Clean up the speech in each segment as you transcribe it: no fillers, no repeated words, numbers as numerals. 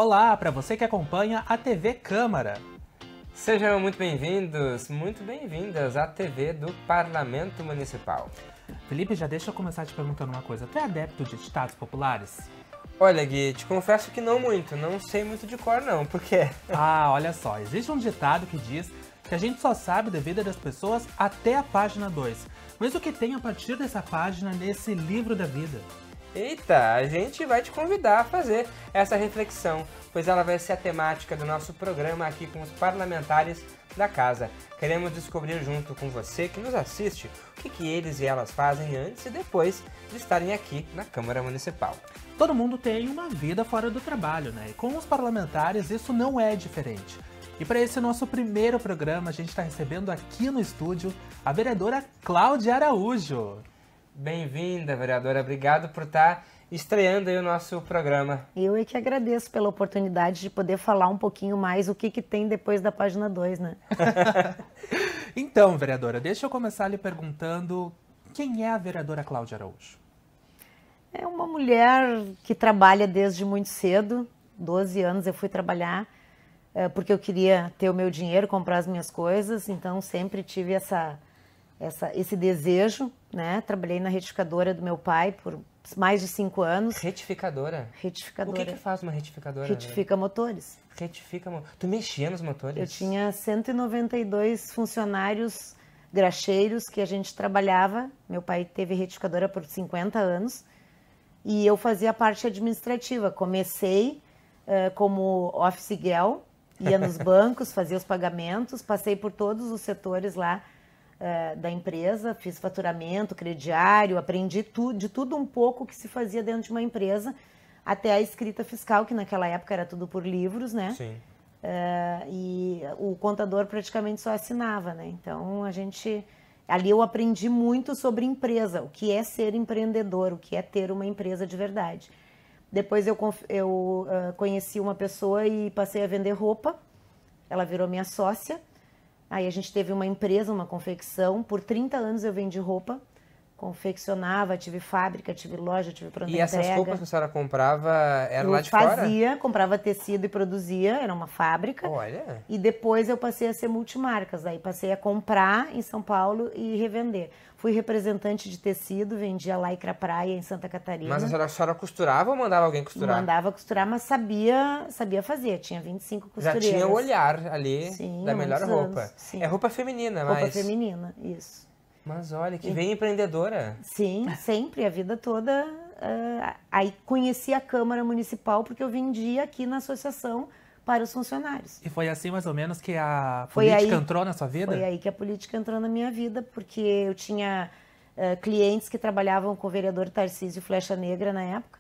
Olá para você que acompanha a TV Câmara. Sejam muito bem-vindos, muito bem-vindas à TV do Parlamento Municipal. Felipe, já deixa eu começar te perguntando uma coisa. Tu é adepto de ditados populares? Olha, Gui, te confesso que não muito, não sei muito de cor não, por quê? Olha só, existe um ditado que diz que a gente só sabe da vida das pessoas até a página 2. Mas o que tem a partir dessa página nesse livro da vida? Eita, a gente vai te convidar a fazer essa reflexão, pois ela vai ser a temática do nosso programa aqui com os parlamentares da casa. Queremos descobrir junto com você que nos assiste o que eles e elas fazem antes e depois de estarem aqui na Câmara Municipal. Todo mundo tem uma vida fora do trabalho, né? E com os parlamentares isso não é diferente. E para esse nosso primeiro programa, a gente está recebendo aqui no estúdio a vereadora Cláudia Araújo. Bem-vinda, vereadora. Obrigado por estar estreando aí o nosso programa. Eu é que agradeço pela oportunidade de poder falar um pouquinho mais o que tem depois da página 2, né? Então, vereadora, deixa eu começar lhe perguntando quem é a vereadora Cláudia Araújo? É uma mulher que trabalha desde muito cedo, 12 anos eu fui trabalhar, porque eu queria ter o meu dinheiro, comprar as minhas coisas, então sempre tive esse desejo, né? Trabalhei na retificadora do meu pai por mais de 5 anos. Retificadora? Retificadora. O que faz uma retificadora? Retifica motores. Tu mexia nos motores? Eu tinha 192 funcionários graxeiros que a gente trabalhava. Meu pai teve retificadora por 50 anos e eu fazia a parte administrativa. Comecei como office girl, ia nos bancos, fazia os pagamentos, passei por todos os setores lá da empresa, fiz faturamento, crediário, aprendi de tudo um pouco que se fazia dentro de uma empresa, até a escrita fiscal, que naquela época era tudo por livros, né? Sim. E o contador praticamente só assinava, né? Então ali eu aprendi muito sobre empresa, o que é ser empreendedor, o que é ter uma empresa de verdade. Depois eu conheci uma pessoa e passei a vender roupa, ela virou minha sócia. Aí a gente teve uma empresa, uma confecção, por 30 anos eu vendi roupa, confeccionava, tive fábrica, tive loja, tive pronta entrega. E essas roupas que a senhora comprava eram lá de fora? Eu comprava tecido e produzia, era uma fábrica. Olha! E depois eu passei a ser multimarcas, aí passei a comprar em São Paulo e revender. Fui representante de tecido, vendia Lycra Praia em Santa Catarina. Mas a senhora costurava ou mandava alguém costurar? Mandava costurar, mas sabia fazer, tinha 25 costureiras. Já tinha o olhar ali da melhor roupa. Anos, sim. É roupa feminina, mas... Roupa feminina, isso. Mas olha, que vem empreendedora. Sim, sempre, a vida toda. Aí conheci a Câmara Municipal porque eu vendia aqui na associação para os funcionários. E foi assim mais ou menos que a política entrou na sua vida? Foi aí que a política entrou na minha vida, porque eu tinha clientes que trabalhavam com o vereador Tarcísio Flecha Negra na época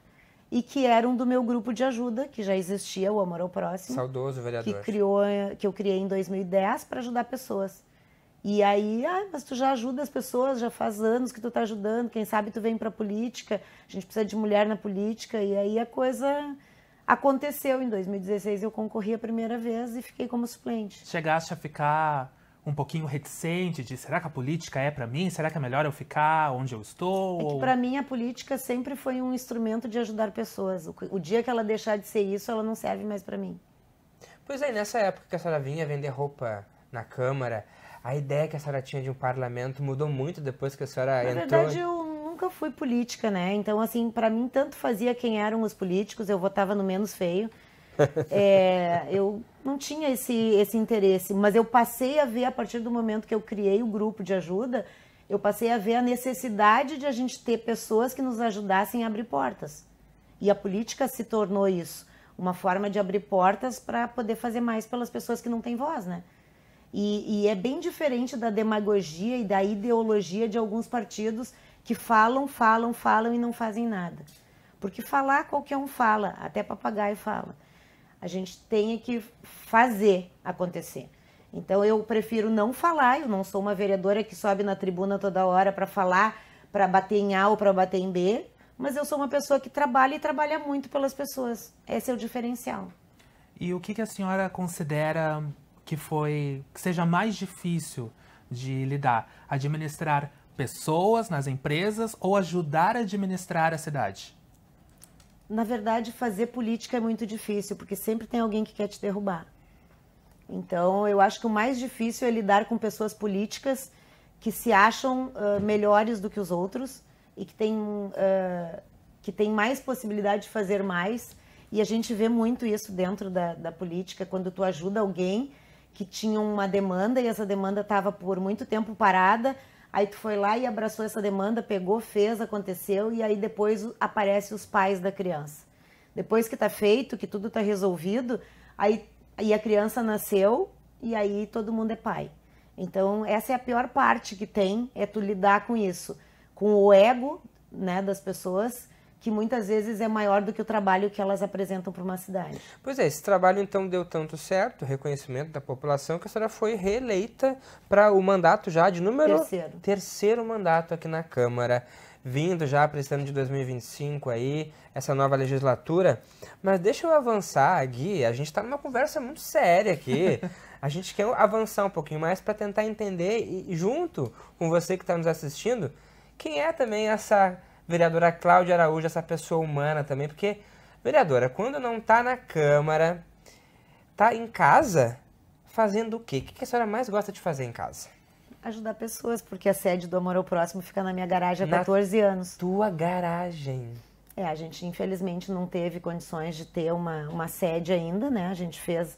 e que eram do meu grupo de ajuda, que já existia, o Amor ao Próximo. Saudoso vereador. Que eu criei em 2010 para ajudar pessoas. E aí, mas tu já ajuda as pessoas, já faz anos que tu tá ajudando, quem sabe tu vem pra política, a gente precisa de mulher na política, e aí a coisa aconteceu. Em 2016 eu concorri a primeira vez e fiquei como suplente. Chegaste a ficar um pouquinho reticente de será que a política é pra mim? Será que é melhor eu ficar onde eu estou? É que pra mim a política sempre foi um instrumento de ajudar pessoas. O dia que ela deixar de ser isso, ela não serve mais pra mim. Pois é, nessa época que a senhora vinha vender roupa na Câmara, a ideia que a senhora tinha de um parlamento mudou muito depois que a senhora entrou? Na verdade, eu nunca fui política, né? Então, assim, pra mim, tanto fazia quem eram os políticos, eu votava no menos feio. Eu não tinha esse interesse, mas eu passei a ver, a partir do momento que eu criei o grupo de ajuda, eu passei a ver a necessidade de a gente ter pessoas que nos ajudassem a abrir portas. E a política se tornou isso, uma forma de abrir portas para poder fazer mais pelas pessoas que não têm voz, né? E é bem diferente da demagogia e da ideologia de alguns partidos que falam e não fazem nada. Porque falar, qualquer um fala, até papagaio fala. A gente tem que fazer acontecer. Então eu prefiro não falar, eu não sou uma vereadora que sobe na tribuna toda hora para falar, para bater em A ou para bater em B, mas eu sou uma pessoa que trabalha e trabalha muito pelas pessoas. Esse é o diferencial. E o que a senhora considera que seja mais difícil de lidar? Administrar pessoas nas empresas ou ajudar a administrar a cidade? Na verdade, fazer política é muito difícil, porque sempre tem alguém que quer te derrubar. Então, eu acho que o mais difícil é lidar com pessoas políticas que se acham melhores do que os outros e que têm mais possibilidade de fazer mais. E a gente vê muito isso dentro da política, quando tu ajuda alguém que tinha uma demanda e essa demanda estava por muito tempo parada, aí tu foi lá e abraçou essa demanda, pegou, fez, aconteceu, e aí depois aparecem os pais da criança. Depois que está feito, que tudo está resolvido, aí a criança nasceu e aí todo mundo é pai. Então, essa é a pior parte que tem, é tu lidar com isso, com o ego, né, das pessoas, que muitas vezes é maior do que o trabalho que elas apresentam para uma cidade. Pois é, esse trabalho então deu tanto certo, reconhecimento da população, que a senhora foi reeleita para o mandato já de número... Terceiro mandato aqui na Câmara, vindo já para esse ano de 2025 aí, essa nova legislatura. Mas deixa eu avançar, Gui, a gente está numa conversa muito séria aqui. A gente quer avançar um pouquinho mais para tentar entender, e junto com você que está nos assistindo, quem é também essa vereadora Cláudia Araújo, essa pessoa humana também, porque, vereadora, quando não está na Câmara, está em casa, fazendo o quê? O que a senhora mais gosta de fazer em casa? Ajudar pessoas, porque a sede do Amor ao Próximo fica na minha garagem há 14 anos. Tua garagem? É, a gente infelizmente não teve condições de ter uma sede ainda, né? A gente fez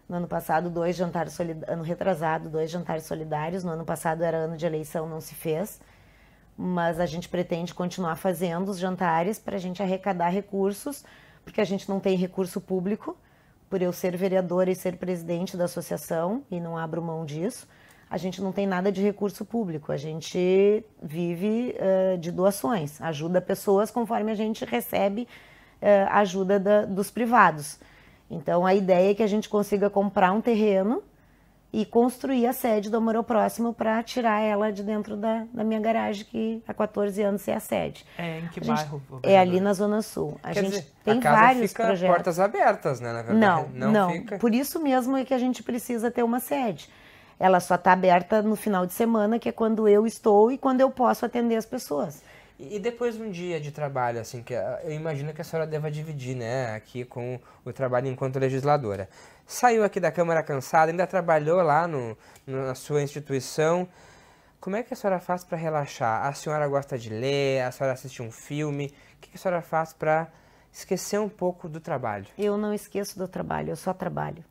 no ano passado 2 jantares solidários, ano retrasado 2 jantares solidários, no ano passado era ano de eleição, não se fez. Mas a gente pretende continuar fazendo os jantares para a gente arrecadar recursos, porque a gente não tem recurso público, por eu ser vereadora e ser presidente da associação, e não abro mão disso, a gente não tem nada de recurso público, a gente vive de doações, ajuda pessoas conforme a gente recebe ajuda dos privados. Então a ideia é que a gente consiga comprar um terreno e construir a sede do Amor ao Próximo para tirar ela de dentro da minha garagem, que há 14 anos é a sede. É, em que bairro? É ali na Zona Sul. A gente tem a casa vários fica projetos. Portas abertas, né? Na verdade. Não. Fica... Por isso mesmo é que a gente precisa ter uma sede. Ela só está aberta no final de semana, que é quando eu estou e quando eu posso atender as pessoas. E depois de um dia de trabalho, assim, que eu imagino que a senhora deva dividir, né, aqui com o trabalho enquanto legisladora. Saiu aqui da Câmara cansada, ainda trabalhou lá na sua instituição. Como é que a senhora faz para relaxar? A senhora gosta de ler? A senhora assiste um filme? O que a senhora faz para esquecer um pouco do trabalho? Eu não esqueço do trabalho, eu só trabalho.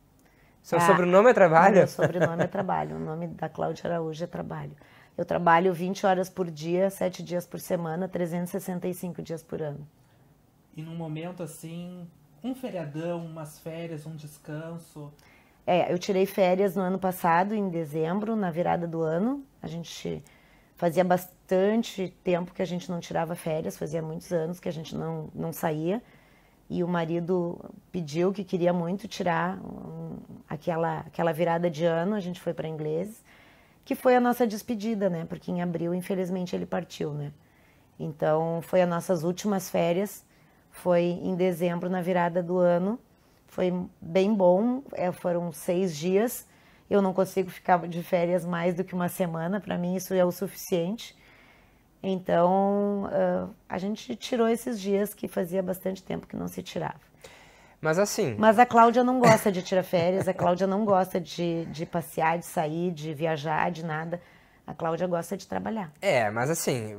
Seu sobrenome é trabalho? Meu sobrenome é trabalho, o nome da Cláudia Araújo é trabalho. Eu trabalho 20 horas por dia, 7 dias por semana, 365 dias por ano. E num momento assim, um feriadão, umas férias, um descanso? Eu tirei férias no ano passado, em dezembro, na virada do ano. A gente fazia bastante tempo que a gente não tirava férias, fazia muitos anos que a gente não saía. E o marido pediu que queria muito tirar aquela virada de ano, a gente foi para Ingleses, que foi a nossa despedida, né? Porque em abril, infelizmente, ele partiu, né? Então, foi as nossas últimas férias, foi em dezembro, na virada do ano. Foi bem bom, foram 6 dias. Eu não consigo ficar de férias mais do que uma semana, para mim isso é o suficiente. Então, a gente tirou esses dias que fazia bastante tempo que não se tirava. Mas assim... Mas a Cláudia não gosta de tirar férias, a Cláudia não gosta de passear, de sair, de viajar, de nada. A Cláudia gosta de trabalhar. Mas assim,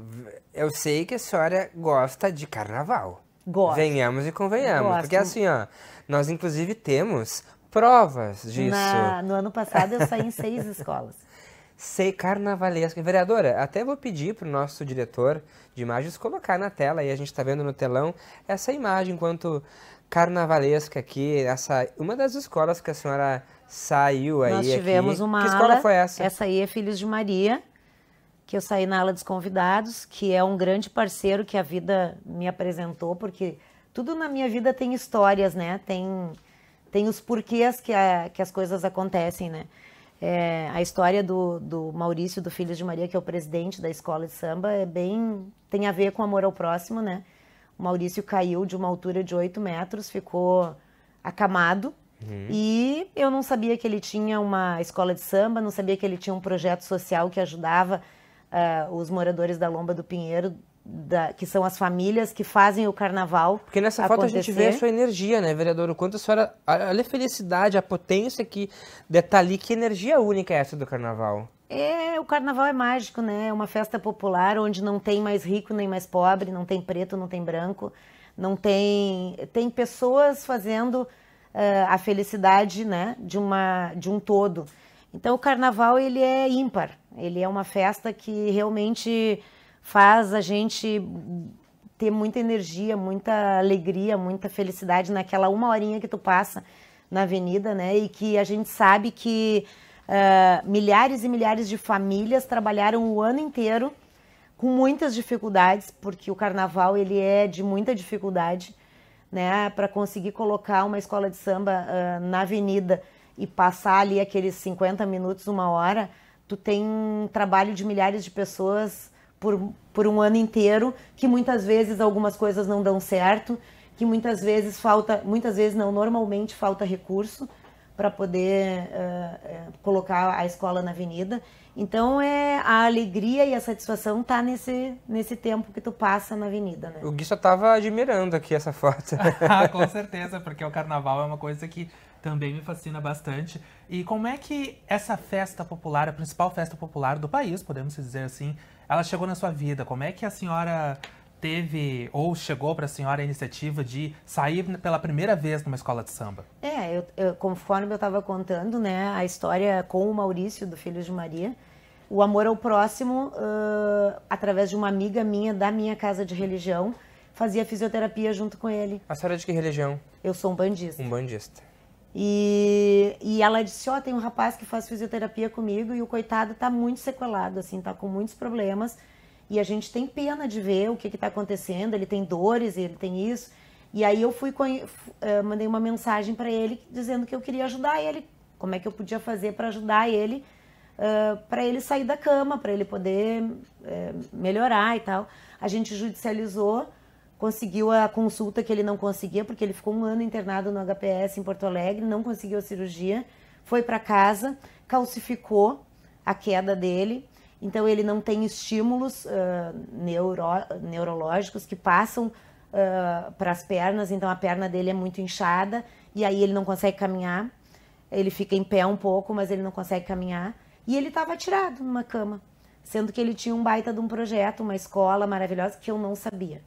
eu sei que a senhora gosta de carnaval. Gosto. Venhamos e convenhamos. Gosto. Porque assim, ó, nós inclusive temos provas disso. No ano passado eu saí em 6 escolas. Sei carnavalesca. Vereadora, até vou pedir para o nosso diretor de imagens colocar na tela, aí a gente está vendo no telão, essa imagem enquanto carnavalesca aqui, uma das escolas que a senhora saiu aí. Nós tivemos aqui. uma Que escola ala, foi essa? Essa aí é Filhos de Maria, que eu saí na ala dos convidados, que é um grande parceiro que a vida me apresentou, porque tudo na minha vida tem histórias, né? Tem os porquês que as coisas acontecem, né? A história do Maurício, do Filhos de Maria, que é o presidente da escola de samba, tem a ver com amor ao próximo, né? O Maurício caiu de uma altura de 8 metros, ficou acamado. E eu não sabia que ele tinha uma escola de samba, não sabia que ele tinha um projeto social que ajudava os moradores da Lomba do Pinheiro que são as famílias que fazem o carnaval. Porque nessa foto a gente vê a sua energia, né, vereador? O quanto a senhora... Olha a felicidade, a potência que tá ali. Que energia única é essa do carnaval? O carnaval é mágico, né? É uma festa popular onde não tem mais rico nem mais pobre, não tem preto, não tem branco, não tem... Tem pessoas fazendo a felicidade, né, de um todo. Então o carnaval, ele é ímpar. Ele é uma festa que realmente faz a gente ter muita energia, muita alegria, muita felicidade naquela 1 horinha que tu passa na avenida, né? E que a gente sabe que milhares e milhares de famílias trabalharam o ano inteiro com muitas dificuldades, porque o carnaval ele é de muita dificuldade, né? Para conseguir colocar uma escola de samba na avenida e passar ali aqueles 50 minutos, 1 hora, tu tem um trabalho de milhares de pessoas por um ano inteiro, que muitas vezes algumas coisas não dão certo, que normalmente falta recurso para poder colocar a escola na avenida. Então, a alegria e a satisfação tá nesse tempo que tu passa na avenida, né? O Gui só tava admirando aqui essa foto. Com certeza, porque o carnaval é uma coisa que também me fascina bastante. E como é que essa festa popular, a principal festa popular do país, podemos dizer assim, ela chegou na sua vida? Como é que a senhora teve, ou chegou para a senhora a iniciativa de sair pela primeira vez numa escola de samba? Conforme eu estava contando, né, a história com o Maurício, do Filhos de Maria, o amor ao próximo, através de uma amiga minha, da minha casa de religião, fazia fisioterapia junto com ele. A senhora é de que religião? Eu sou um bandista. Um bandista. E ela disse, tem um rapaz que faz fisioterapia comigo e o coitado tá muito sequelado, assim, tá com muitos problemas e a gente tem pena de ver o que tá acontecendo, ele tem dores, ele tem isso. E aí eu mandei uma mensagem para ele dizendo que eu queria ajudar ele, como é que eu podia fazer para ajudar ele, para ele sair da cama, para ele poder melhorar e tal. A gente judicializou, conseguiu a consulta que ele não conseguia, porque ele ficou 1 ano internado no HPS em Porto Alegre, não conseguiu a cirurgia, foi para casa, calcificou a queda dele, então ele não tem estímulos neurológicos que passam para as pernas, então a perna dele é muito inchada, e aí ele não consegue caminhar, ele fica em pé um pouco, mas ele não consegue caminhar, e ele estava tirado numa cama, sendo que ele tinha um baita de um projeto, uma escola maravilhosa que eu não sabia.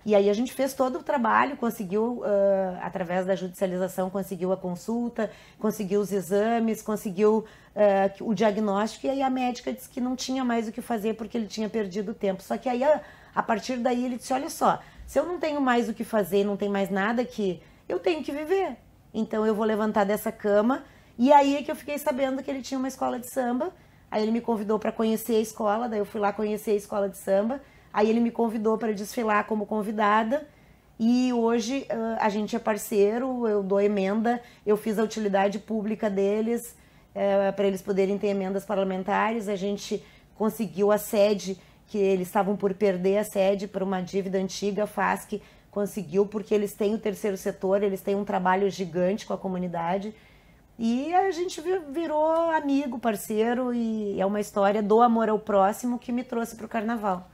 E aí a gente fez todo o trabalho, conseguiu, através da judicialização, conseguiu a consulta, conseguiu os exames, conseguiu o diagnóstico, e aí a médica disse que não tinha mais o que fazer porque ele tinha perdido o tempo. Só que aí, a partir daí, ele disse, olha só, se eu não tenho mais o que fazer, não tem mais nada aqui, eu tenho que viver. Então eu vou levantar dessa cama, e aí é que eu fiquei sabendo que ele tinha uma escola de samba, aí ele me convidou para conhecer a escola, daí eu fui lá conhecer a escola de samba. Aí ele me convidou para desfilar como convidada e hoje a gente é parceiro, eu dou emenda, eu fiz a utilidade pública deles para eles poderem ter emendas parlamentares. A gente conseguiu a sede, que eles estavam por perder a sede para uma dívida antiga, a FASC conseguiu, porque eles têm o terceiro setor, eles têm um trabalho gigante com a comunidade. E a gente virou amigo, parceiro, e é uma história do amor ao próximo que me trouxe para o carnaval.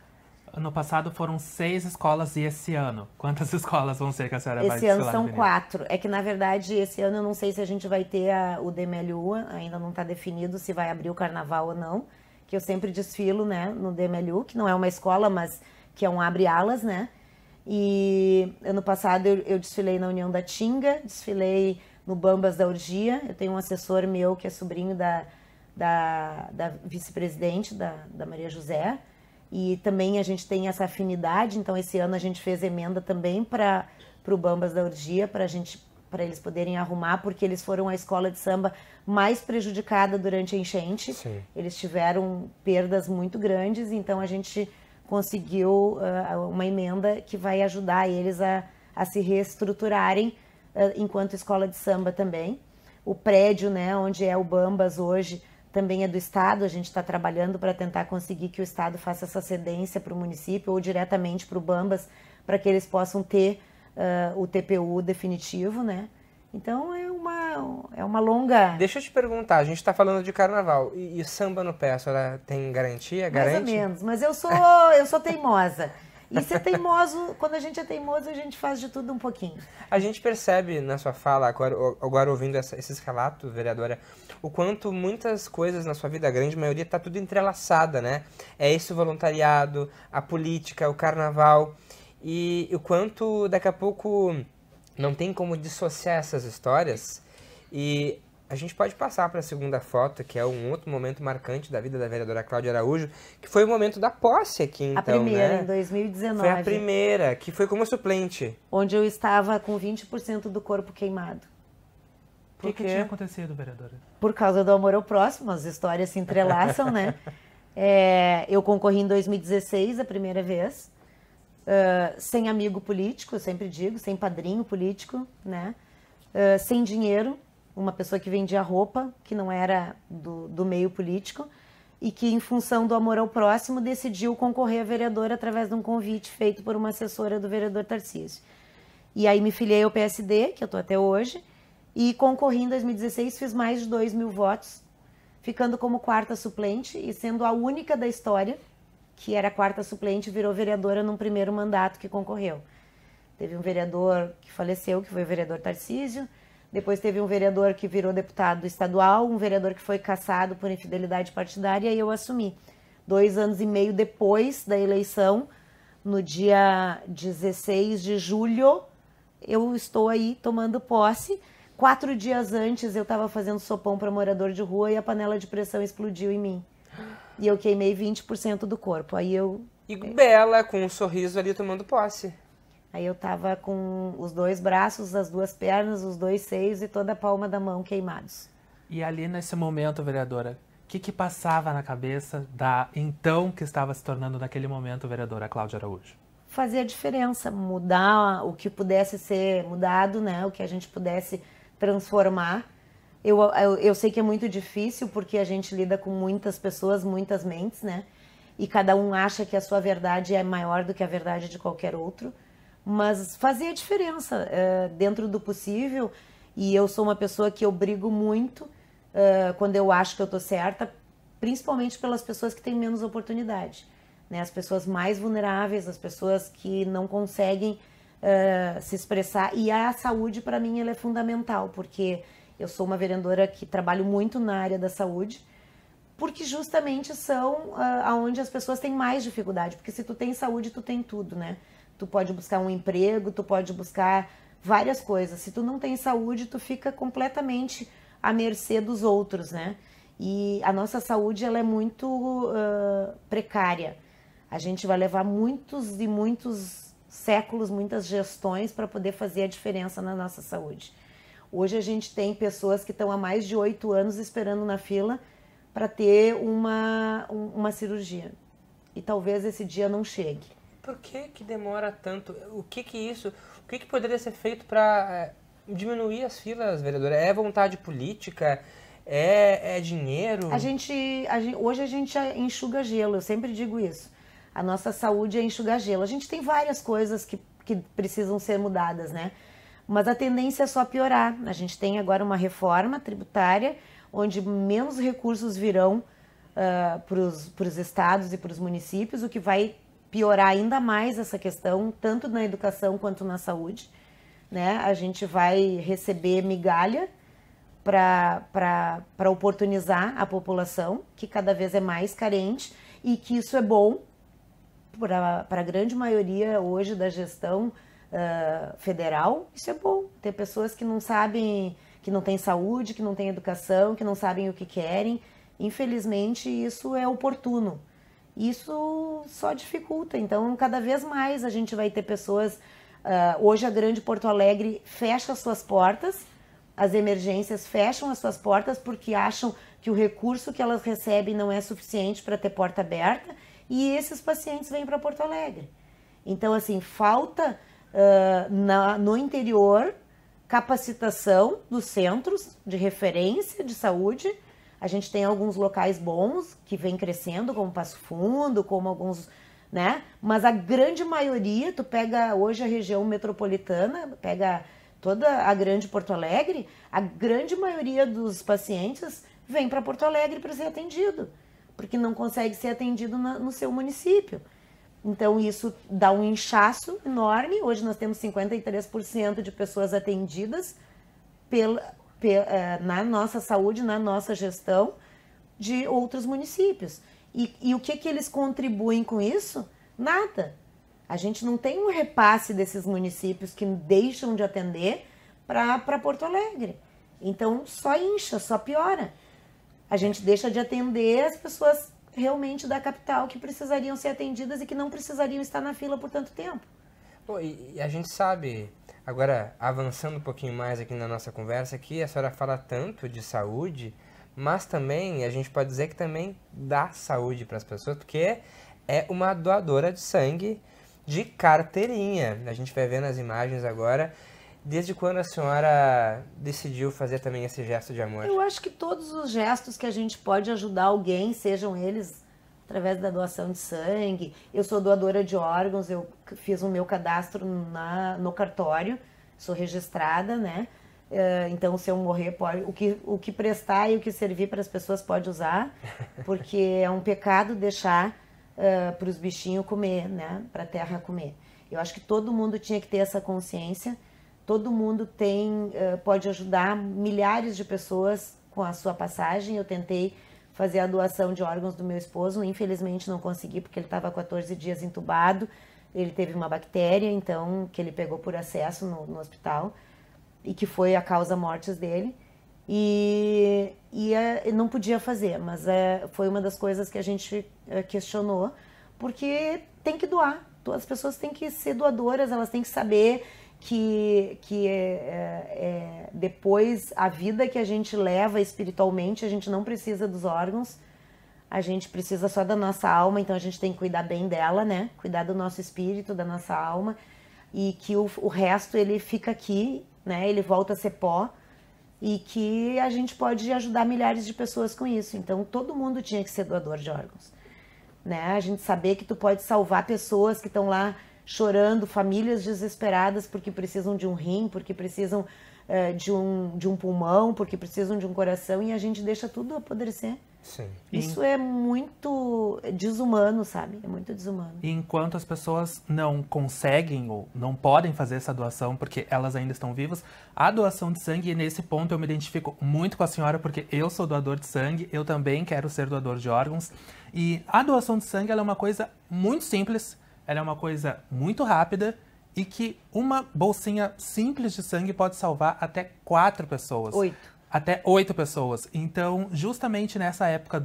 Ano passado foram 6 escolas e esse ano? Quantas escolas vão ser que a senhora vai desfilar? Esse ano são 4. É que, na verdade, esse ano eu não sei se a gente vai ter o DMLU, ainda não está definido se vai abrir o carnaval ou não, que eu sempre desfilo, né, no DMLU, que não é uma escola, mas que é um abre-alas, né? E ano passado eu desfilei na União da Tinga, desfilei no Bambas da Orgia. Eu tenho um assessor meu que é sobrinho da vice-presidente, da Maria José. E também a gente tem essa afinidade, então esse ano a gente fez emenda também para o Bambas da Orgia, para eles poderem arrumar, porque eles foram a escola de samba mais prejudicada durante a enchente. Sim. Eles tiveram perdas muito grandes, então a gente conseguiu uma emenda que vai ajudar eles a se reestruturarem enquanto escola de samba também. O prédio, né, onde é o Bambas hoje, também é do Estado. A gente está trabalhando para tentar conseguir que o Estado faça essa cedência para o município ou diretamente para o Bambas, para que eles possam ter o TPU definitivo, né? Então é uma longa... Deixa eu te perguntar, a gente está falando de carnaval, e samba no pé, a senhora tem garantia? Mais ou menos, mas eu sou teimosa. E ser teimoso, quando a gente é teimoso, a gente faz de tudo um pouquinho. A gente percebe na sua fala, agora ouvindo esses relatos, vereadora, o quanto muitas coisas na sua vida, a grande maioria, está tudo entrelaçada, né? É esse o voluntariado, a política, o carnaval, e o quanto daqui a pouco não tem como dissociar essas histórias. E a gente pode passar para a segunda foto, que é um outro momento marcante da vida da vereadora Cláudia Araújo, que foi o momento da posse aqui, então, a primeira, né? em 2019. Foi a primeira, que foi como suplente. Onde eu estava com 20% do corpo queimado. O que tinha acontecido, vereadora? Por causa do amor ao próximo, as histórias se entrelaçam, né? Eu concorri em 2016, a primeira vez, sem amigo político, eu sempre digo, sem padrinho político, né? Sem dinheiro, uma pessoa que vendia roupa, que não era do meio político, e que, em função do amor ao próximo, decidiu concorrer a vereadora através de um convite feito por uma assessora do vereador Tarcísio. E aí me filiei ao PSD, que eu estou até hoje, e concorri em 2016, fiz mais de 2.000 votos, ficando como quarta suplente e sendo a única da história que era quarta suplente, virou vereadora num primeiro mandato que concorreu. Teve um vereador que faleceu, que foi o vereador Tarcísio. Depois teve um vereador que virou deputado estadual, um vereador que foi cassado por infidelidade partidária, e eu assumi. 2 anos e meio depois da eleição, no dia 16 de julho, eu estou aí tomando posse. 4 dias antes eu estava fazendo sopão para morador de rua e a panela de pressão explodiu em mim. E eu queimei 20% do corpo. E bela, com um sorriso ali tomando posse. Aí eu tava com os 2 braços, as 2 pernas, os 2 seios e toda a palma da mão queimados. E ali nesse momento, vereadora, o que passava na cabeça da então que estava se tornando naquele momento vereadora Cláudia Araújo? Fazia diferença, mudar o que pudesse ser mudado, né? O que a gente pudesse transformar. Eu sei que é muito difícil porque a gente lida com muitas pessoas, muitas mentes, né? E cada um acha que a sua verdade é maior do que a verdade de qualquer outro. Mas fazia diferença dentro do possível. E eu sou uma pessoa que eu brigo muito quando eu acho que eu tô certa, principalmente pelas pessoas que têm menos oportunidade, né? As pessoas mais vulneráveis, as pessoas que não conseguem se expressar. E a saúde, para mim, ela é fundamental, porque eu sou uma vereadora que trabalho muito na área da saúde, porque justamente são aonde as pessoas têm mais dificuldade. Porque se tu tem saúde, tu tem tudo, né? Tu pode buscar um emprego, tu pode buscar várias coisas. Se tu não tem saúde, tu fica completamente à mercê dos outros, né? E a nossa saúde, ela é muito precária. A gente vai levar muitos e muitos séculos, muitas gestões para poder fazer a diferença na nossa saúde. Hoje a gente tem pessoas que estão há mais de 8 anos esperando na fila para ter uma cirurgia. E talvez esse dia não chegue. Por que demora tanto? O que poderia ser feito para diminuir as filas, vereadora? É vontade política? É dinheiro? Hoje a gente enxuga gelo, eu sempre digo isso. A nossa saúde é enxugar gelo. A gente tem várias coisas que precisam ser mudadas, né? Mas a tendência é só piorar. A gente tem agora uma reforma tributária onde menos recursos virão para os estados e para os municípios, o que vai piorar ainda mais essa questão, tanto na educação quanto na saúde, né? A gente vai receber migalha para oportunizar a população, que cada vez é mais carente, e que isso é bom para a grande maioria hoje da gestão federal. Isso é bom, ter pessoas que não sabem, que não têm saúde, que não têm educação, que não sabem o que querem. Infelizmente, isso é oportuno. Isso só dificulta. Então, cada vez mais a gente vai ter pessoas... hoje a grande Porto Alegre fecha suas portas, as emergências fecham as suas portas porque acham que o recurso que elas recebem não é suficiente para ter porta aberta, e esses pacientes vêm para Porto Alegre. Então, assim, falta no interior capacitação dos centros de referência de saúde. A gente tem alguns locais bons que vem crescendo, como Passo Fundo, como alguns, né? Mas a grande maioria, tu pega hoje a região metropolitana, pega toda a grande Porto Alegre, a grande maioria dos pacientes vem para Porto Alegre para ser atendido, porque não consegue ser atendido no seu município. Então, isso dá um inchaço enorme. Hoje nós temos 53% de pessoas atendidas na nossa saúde, na nossa gestão de outros municípios. E o que eles contribuem com isso? Nada. A gente não tem um repasse desses municípios que deixam de atender para Porto Alegre. Então, só incha, só piora. A gente deixa de atender as pessoas realmente da capital que precisariam ser atendidas e que não precisariam estar na fila por tanto tempo. Bom, e a gente sabe, agora avançando um pouquinho mais aqui na nossa conversa, que a senhora fala tanto de saúde, mas também a gente pode dizer que também dá saúde para as pessoas, porque é uma doadora de sangue de carteirinha. A gente vai ver nas imagens agora. Desde quando a senhora decidiu fazer também esse gesto de amor? Eu acho que todos os gestos que a gente pode ajudar alguém, sejam eles através da doação de sangue. Eu sou doadora de órgãos, eu fiz o meu cadastro no cartório, sou registrada, né? Então, se eu morrer, pode, o que prestar e o que servir para as pessoas pode usar, porque é um pecado deixar para os bichinhos comer, né? Para a terra comer. Eu acho que todo mundo tinha que ter essa consciência. Todo mundo pode ajudar milhares de pessoas com a sua passagem. Eu tentei fazer a doação de órgãos do meu esposo, infelizmente não consegui porque ele estava 14 dias entubado. Ele teve uma bactéria, então, que ele pegou por acesso no hospital e que foi a causa mortis dele. E não podia fazer, mas foi uma das coisas que a gente questionou, porque tem que doar. As pessoas têm que ser doadoras, elas têm que saber que depois a vida que a gente leva espiritualmente, a gente não precisa dos órgãos, a gente precisa só da nossa alma, então a gente tem que cuidar bem dela, né? Cuidar do nosso espírito, da nossa alma, e que o resto ele fica aqui, né? Ele volta a ser pó, e que a gente pode ajudar milhares de pessoas com isso. Então todo mundo tinha que ser doador de órgãos, né? A gente saber que tu pode salvar pessoas que estão lá chorando, famílias desesperadas porque precisam de um rim, porque precisam de um pulmão, porque precisam de um coração, e a gente deixa tudo apodrecer. Sim. Isso é muito desumano, sabe? É muito desumano. E enquanto as pessoas não conseguem ou não podem fazer essa doação porque elas ainda estão vivas, a doação de sangue, e nesse ponto eu me identifico muito com a senhora porque eu sou doador de sangue, eu também quero ser doador de órgãos. E a doação de sangue ela é uma coisa muito simples, ela é uma coisa muito rápida e que uma bolsinha simples de sangue pode salvar até 4 pessoas. 8. Até 8 pessoas. Então, justamente nessa época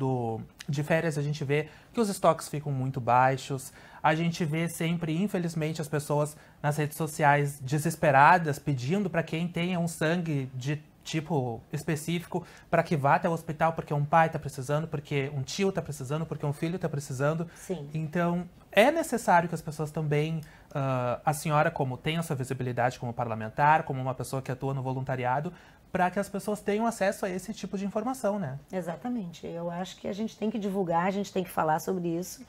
de férias, a gente vê que os estoques ficam muito baixos. A gente vê sempre, infelizmente, as pessoas nas redes sociais desesperadas, pedindo para quem tenha um sangue de tipo específico para que vá até o hospital porque um pai está precisando, porque um tio está precisando, porque um filho está precisando. Sim. Então, é necessário que as pessoas também, a senhora como tem essa visibilidade como parlamentar, como uma pessoa que atua no voluntariado, para que as pessoas tenham acesso a esse tipo de informação, né? Exatamente. Eu acho que a gente tem que divulgar, a gente tem que falar sobre isso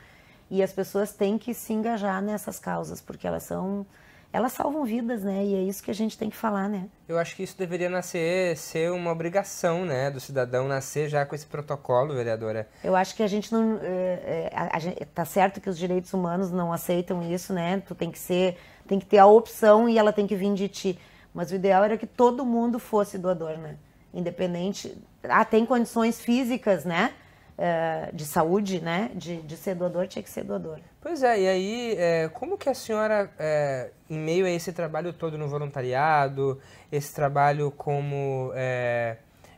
e as pessoas têm que se engajar nessas causas, porque elas salvam vidas, né? E é isso que a gente tem que falar, né? Eu acho que isso deveria ser uma obrigação, né, do cidadão nascer já com esse protocolo, vereadora. Eu acho que a gente não... tá certo que os direitos humanos não aceitam isso, né? Tu tem que ter a opção e ela tem que vir de ti. Mas o ideal era que todo mundo fosse doador, né? Independente... tem condições físicas, né? De saúde, né? De ser doador, tinha que ser doador. Pois é, e aí, como que a senhora, em meio a esse trabalho todo no voluntariado, esse trabalho como é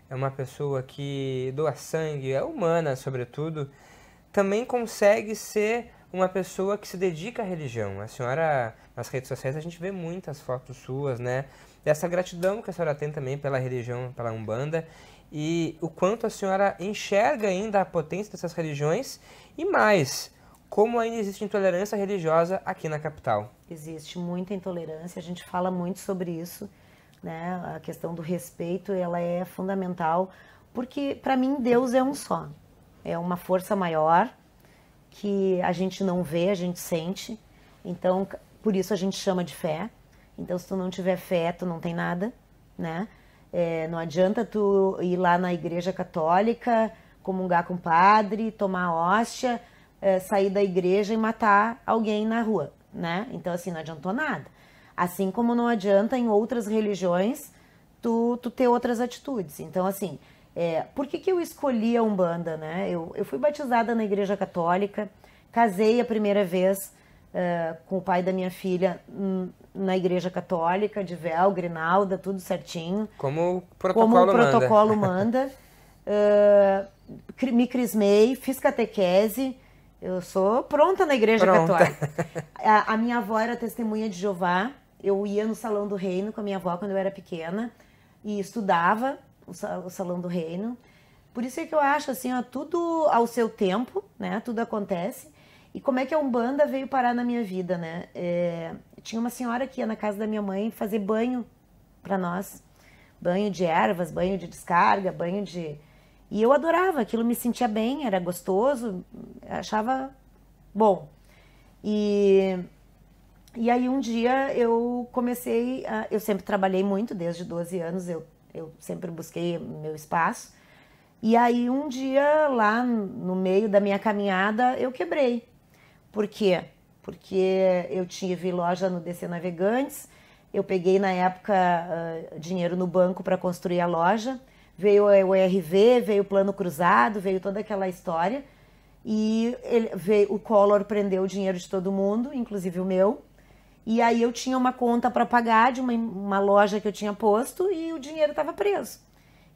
uma pessoa que doa sangue, é humana, sobretudo, também consegue ser uma pessoa que se dedica à religião? A senhora, nas redes sociais, a gente vê muitas fotos suas, né? Dessa gratidão que a senhora tem também pela religião, pela Umbanda, e o quanto a senhora enxerga ainda a potência dessas religiões e mais, como ainda existe intolerância religiosa aqui na capital. Existe muita intolerância, a gente fala muito sobre isso, né? A questão do respeito, ela é fundamental, porque para mim Deus é um só, é uma força maior que a gente não vê, a gente sente, então por isso a gente chama de fé. Então se tu não tiver fé, tu não tem nada, né? Não adianta tu ir lá na igreja católica, comungar com o padre, tomar hóstia, sair da igreja e matar alguém na rua, né? Então, assim, não adiantou nada. Assim como não adianta em outras religiões tu ter outras atitudes. Então, assim, por que eu escolhi a Umbanda, né? Eu fui batizada na igreja católica, casei a primeira vez com o pai da minha filha na igreja católica, de véu, grinalda, tudo certinho. Como o protocolo manda. Me crismei, fiz catequese, eu sou pronta na igreja católica. A minha avó era testemunha de Jeová, eu ia no Salão do Reino com a minha avó quando eu era pequena e estudava o Salão do Reino. Por isso é que eu acho assim, ó, tudo ao seu tempo, né? Tudo acontece. E como é que a Umbanda veio parar na minha vida, né? Tinha uma senhora que ia na casa da minha mãe fazer banho para nós. Banho de ervas, banho de descarga, banho de... E eu adorava, aquilo me sentia bem, era gostoso, achava bom. E aí um dia eu comecei, eu sempre trabalhei muito, desde 12 anos eu sempre busquei meu espaço. E aí um dia lá no meio da minha caminhada eu quebrei. Por quê? Porque eu tive loja no DC Navegantes, eu peguei na época dinheiro no banco para construir a loja, veio o ERV, veio o plano cruzado, veio toda aquela história e o Collor prendeu o dinheiro de todo mundo, inclusive o meu, e aí eu tinha uma conta para pagar de uma loja que eu tinha posto e o dinheiro estava preso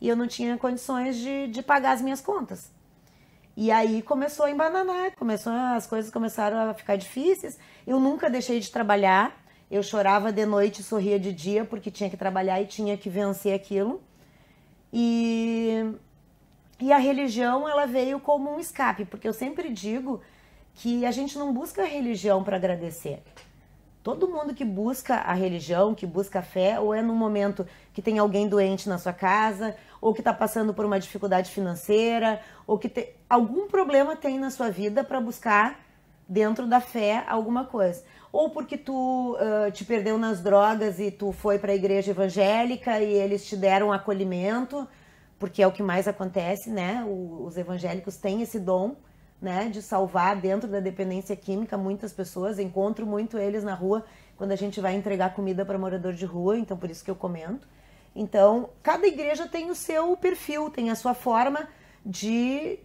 e eu não tinha condições de pagar as minhas contas. E aí começou a embananar, as coisas começaram a ficar difíceis, eu nunca deixei de trabalhar, eu chorava de noite e sorria de dia porque tinha que trabalhar e tinha que vencer aquilo. E a religião, ela veio como um escape, porque eu sempre digo que a gente não busca a religião para agradecer. Todo mundo que busca a religião, que busca a fé, ou é no momento que tem alguém doente na sua casa, ou que está passando por uma dificuldade financeira, ou que algum problema tem na sua vida para buscar dentro da fé alguma coisa. Ou porque tu te perdeu nas drogas e tu foi para a igreja evangélica e eles te deram acolhimento, porque é o que mais acontece, né? Os evangélicos têm esse dom, né, de salvar dentro da dependência química muitas pessoas. Encontro muito eles na rua quando a gente vai entregar comida para morador de rua, então por isso que eu comento. Então, cada igreja tem o seu perfil, tem a sua forma de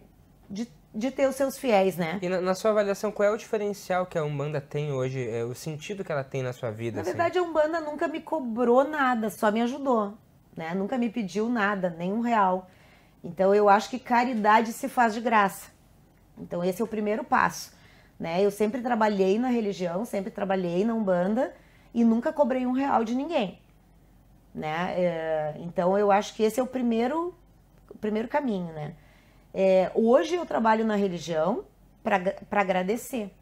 ter os seus fiéis, né? E na sua avaliação, qual é o diferencial que a Umbanda tem hoje, o sentido que ela tem na sua vida? Na verdade, a Umbanda nunca me cobrou nada, só me ajudou, né? Nunca me pediu nada, nem R$1. Então, eu acho que caridade se faz de graça. Então, esse é o primeiro passo, né? Eu sempre trabalhei na religião, sempre trabalhei na Umbanda e nunca cobrei R$1 de ninguém, né? Então, eu acho que esse é o primeiro caminho, né? Hoje eu trabalho na religião para agradecer,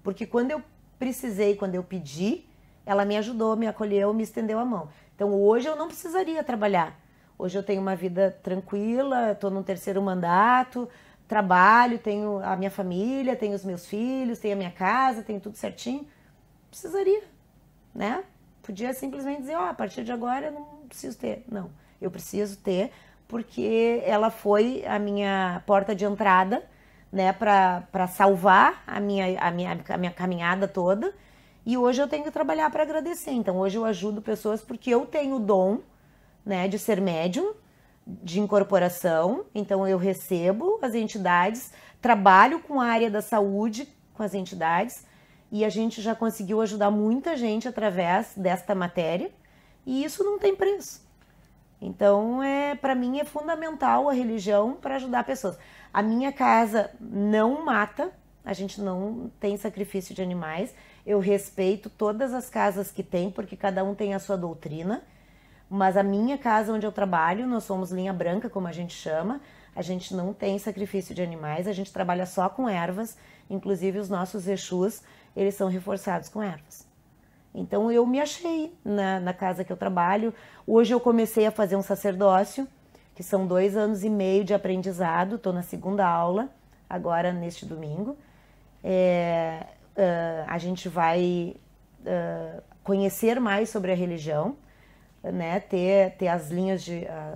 porque quando eu precisei, quando eu pedi, ela me ajudou, me acolheu, me estendeu a mão. Então hoje eu não precisaria trabalhar. Hoje eu tenho uma vida tranquila, estou no 3º mandato, trabalho, tenho a minha família, tenho os meus filhos, tenho a minha casa, tenho tudo certinho. Precisaria, né? Podia simplesmente dizer, a partir de agora eu não preciso ter. Não, eu preciso ter, porque ela foi a minha porta de entrada, né, para salvar a minha caminhada toda, e hoje eu tenho que trabalhar para agradecer. Então hoje eu ajudo pessoas porque eu tenho o dom, né, de ser médium, de incorporação, então eu recebo as entidades, trabalho com a área da saúde, com as entidades, e a gente já conseguiu ajudar muita gente através desta matéria, e isso não tem preço. Então, para mim é fundamental a religião para ajudar pessoas. A minha casa não mata, a gente não tem sacrifício de animais, eu respeito todas as casas que tem, porque cada um tem a sua doutrina, mas a minha casa onde eu trabalho, nós somos linha branca, como a gente chama, a gente não tem sacrifício de animais, a gente trabalha só com ervas, inclusive os nossos Exus, eles são reforçados com ervas. Então eu me achei na casa que eu trabalho. Hoje eu comecei a fazer um sacerdócio, que são 2 anos e meio de aprendizado, estou na 2ª aula, agora neste domingo. A gente vai conhecer mais sobre a religião, né? Ter as linhas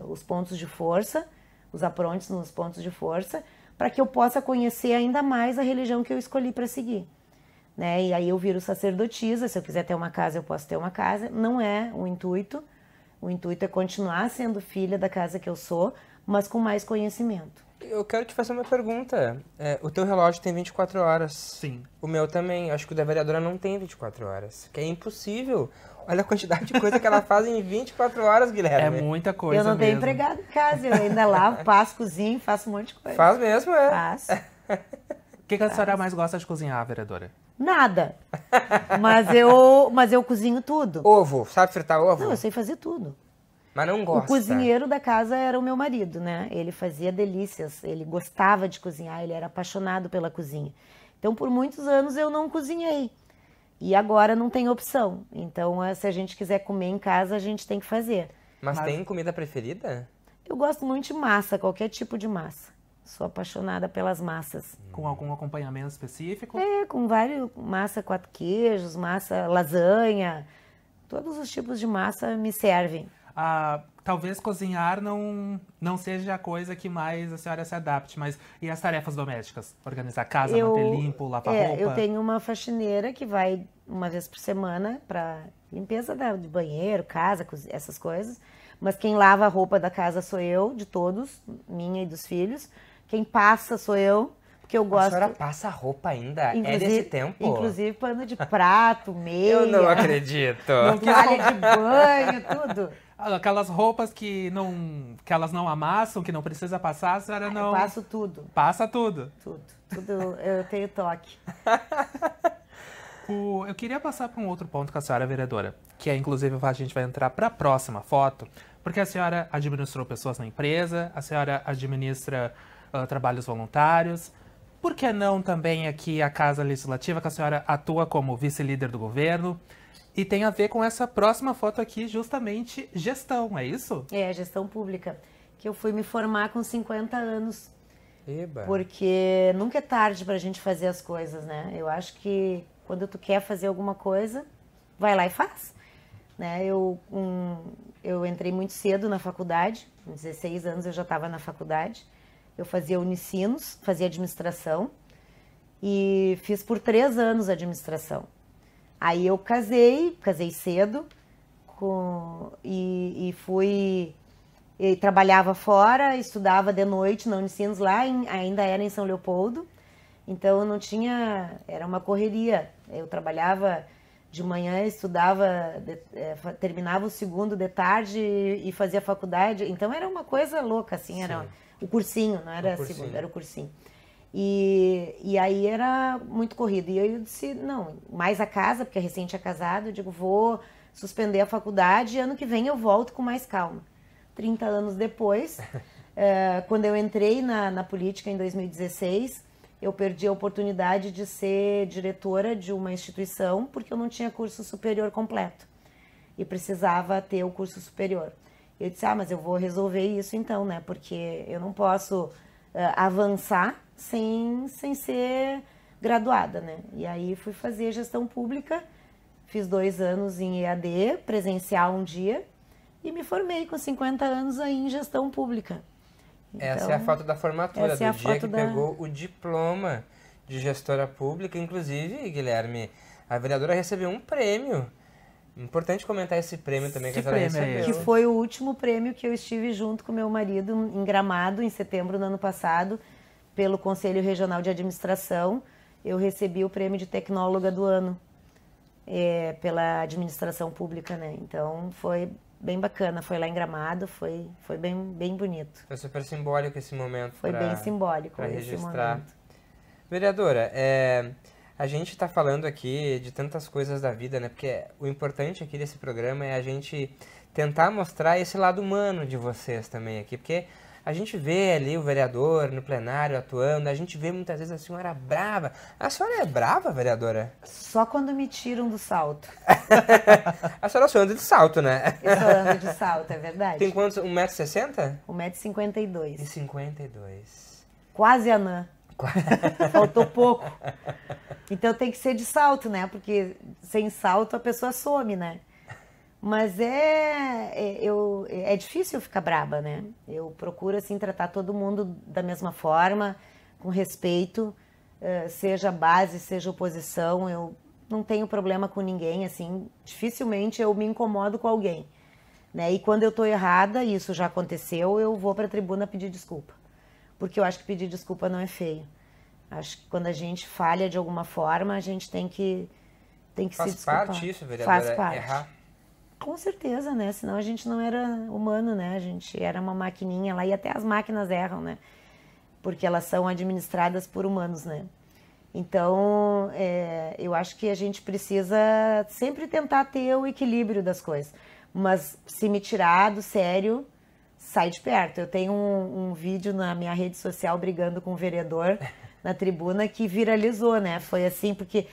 os pontos de força, os aprontes nos pontos de força, para que eu possa conhecer ainda mais a religião que eu escolhi para seguir. Né? E aí eu viro sacerdotisa, se eu quiser ter uma casa, eu posso ter uma casa. Não é o intuito é continuar sendo filha da casa que eu sou, mas com mais conhecimento. Eu quero te fazer uma pergunta. O teu relógio tem 24 horas. Sim. O meu também. Acho que o da vereadora não tem 24 horas. Que é impossível. Olha a quantidade de coisa que ela faz em 24 horas, Guilherme. É muita coisa Eu não tenho mesmo. empregado em casa, eu ainda lavo, passo, cozinho, faço um monte de coisa. Faz mesmo, é? Faço. O que a senhora mais gosta de cozinhar, vereadora? Nada. Mas eu cozinho tudo. Ovo. Sabe fritar ovo? Não, eu sei fazer tudo. Mas não gosta. O cozinheiro da casa era o meu marido, né? Ele fazia delícias, ele gostava de cozinhar, ele era apaixonado pela cozinha. Então, por muitos anos eu não cozinhei. E agora não tem opção. Então, se a gente quiser comer em casa, a gente tem que fazer. Mas tem comida preferida? Eu gosto muito de massa, qualquer tipo de massa. Sou apaixonada pelas massas. Com algum acompanhamento específico? Com vários, massa 4 queijos, massa lasanha, todos os tipos de massa me servem. Talvez cozinhar não seja a coisa que mais a senhora se adapte, mas e as tarefas domésticas? Organizar a casa, manter limpo, lavar roupa? Eu tenho uma faxineira que vai uma vez por semana para limpeza de banheiro, casa, essas coisas. Mas quem lava a roupa da casa sou eu, de todos, minha e dos filhos. Quem passa sou eu, porque eu gosto... A senhora passa roupa ainda? É desse tempo? Inclusive pano de prato, meia... Eu não acredito. Toalha de banho, tudo. Aquelas roupas que elas não amassam, que não precisa passar, a senhora não... Eu passo tudo. Passa tudo. Tudo, eu tenho toque. Eu queria passar para um outro ponto com a senhora vereadora, que é, inclusive, a gente vai entrar para a próxima foto, porque a senhora administrou pessoas na empresa, a senhora administra trabalhos voluntários. Por que não também aqui a Casa Legislativa, que a senhora atua como vice-líder do governo? E tem a ver com essa próxima foto aqui, justamente gestão, é isso? É, gestão pública, que eu fui me formar com 50 anos. Eba. Porque nunca é tarde pra gente fazer as coisas, né? Eu acho que quando tu quer fazer alguma coisa, vai lá e faz. Né? Eu entrei muito cedo na faculdade, com 16 anos eu já estava na faculdade. Eu fazia Unicinos, fazia administração e fiz por 3 anos administração. Aí eu casei cedo e fui... E trabalhava fora, estudava de noite na Unicinos lá, ainda era em São Leopoldo. Então eu não tinha... Era uma correria. Eu trabalhava de manhã, estudava, terminava o segundo de tarde e fazia faculdade. Então era uma coisa louca, assim, era o cursinho, não era segundo, era o cursinho. E aí era muito corrido. E aí eu disse, não, mais a casa, porque recém tinha casado, eu digo, vou suspender a faculdade e ano que vem eu volto com mais calma. 30 anos depois, quando eu entrei na política em 2016, eu perdi a oportunidade de ser diretora de uma instituição porque eu não tinha curso superior completo e precisava ter o curso superior. Eu disse, mas eu vou resolver isso então, né? Porque eu não posso avançar sem ser graduada, né? E aí fui fazer gestão pública, fiz 2 anos em EAD, presencial um dia, e me formei com 50 anos aí em gestão pública. Então, essa é a foto da formatura, do dia que pegou o diploma de gestora pública. Inclusive, Guilherme, a vereadora recebeu um prêmio. Importante comentar esse prêmio também que a senhora recebeu. Que foi o último prêmio que eu estive junto com meu marido em Gramado, em setembro do ano passado, pelo Conselho Regional de Administração. Eu recebi o prêmio de tecnóloga do ano pela administração pública, né? Então, foi bem bacana, foi lá em Gramado, foi bem bonito. Foi super simbólico esse momento. Foi bem simbólico para esse registrar. momento. Vereadora, a gente está falando aqui de tantas coisas da vida, né? Porque o importante aqui desse programa é a gente tentar mostrar esse lado humano de vocês também aqui, porque a gente vê ali o vereador no plenário atuando, a gente vê muitas vezes a senhora brava. A senhora é brava, vereadora? Só quando me tiram do salto. A senhora só anda de salto, né? Eu só ando de salto, é verdade. Tem quantos? 1,60 m? 1,52 m. E 52. Quase anã. Faltou pouco. Então tem que ser de salto, né? Porque sem salto a pessoa some, né? Mas é difícil ficar braba, né? Eu procuro, assim, tratar todo mundo da mesma forma, com respeito, seja base, seja oposição. Eu não tenho problema com ninguém, assim, dificilmente eu me incomodo com alguém, né? E quando eu tô errada, isso já aconteceu, eu vou para a tribuna pedir desculpa, porque eu acho que pedir desculpa não é feio. Acho que quando a gente falha de alguma forma, a gente tem que se desculpar. Faz parte isso, vereadora, Faz parte. errar? Com certeza, né? Senão a gente não era humano, né? A gente era uma maquininha lá, e até as máquinas erram, né? Porque elas são administradas por humanos, né? Então, eu acho que a gente precisa sempre tentar ter o equilíbrio das coisas. Mas se me tirar do sério, sai de perto. Eu tenho um vídeo na minha rede social brigando com um vereador na tribuna que viralizou, né? Foi assim, porque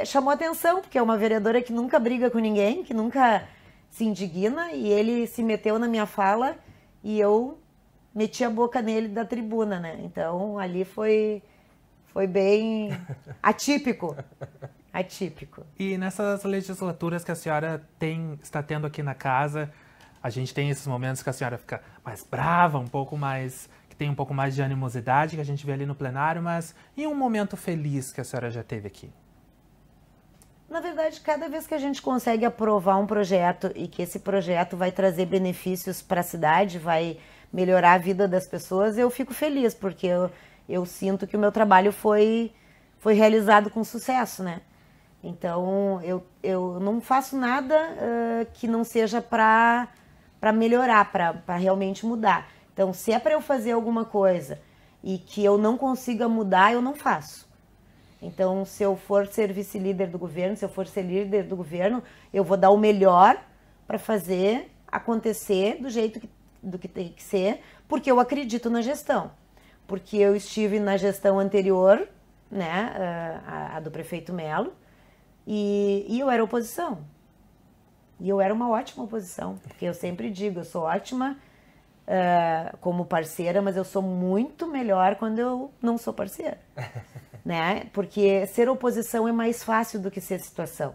chamou atenção, porque é uma vereadora que nunca briga com ninguém, que nunca se indigna, e ele se meteu na minha fala e eu meti a boca nele da tribuna, né? Então, ali foi bem atípico. Atípico. E nessas legislaturas que a senhora está tendo aqui na casa, a gente tem esses momentos que a senhora fica mais brava, um pouco mais, que tem um pouco mais de animosidade, que a gente vê ali no plenário, mas e um momento feliz que a senhora já teve aqui? Na verdade, cada vez que a gente consegue aprovar um projeto e que esse projeto vai trazer benefícios para a cidade, vai melhorar a vida das pessoas, eu fico feliz, porque eu sinto que o meu trabalho foi realizado com sucesso, né? Então, eu não faço nada que não seja para melhorar, para realmente mudar. Então, se é para eu fazer alguma coisa e que eu não consiga mudar, eu não faço. Então, se eu for ser vice-líder do governo, se eu for ser líder do governo, eu vou dar o melhor para fazer acontecer do jeito do que tem que ser, porque eu acredito na gestão. Porque eu estive na gestão anterior, né, a do prefeito Melo, e eu era oposição. E eu era uma ótima oposição, porque eu sempre digo, eu sou ótima como parceira, mas eu sou muito melhor quando eu não sou parceira. Né? Porque ser oposição é mais fácil do que ser situação.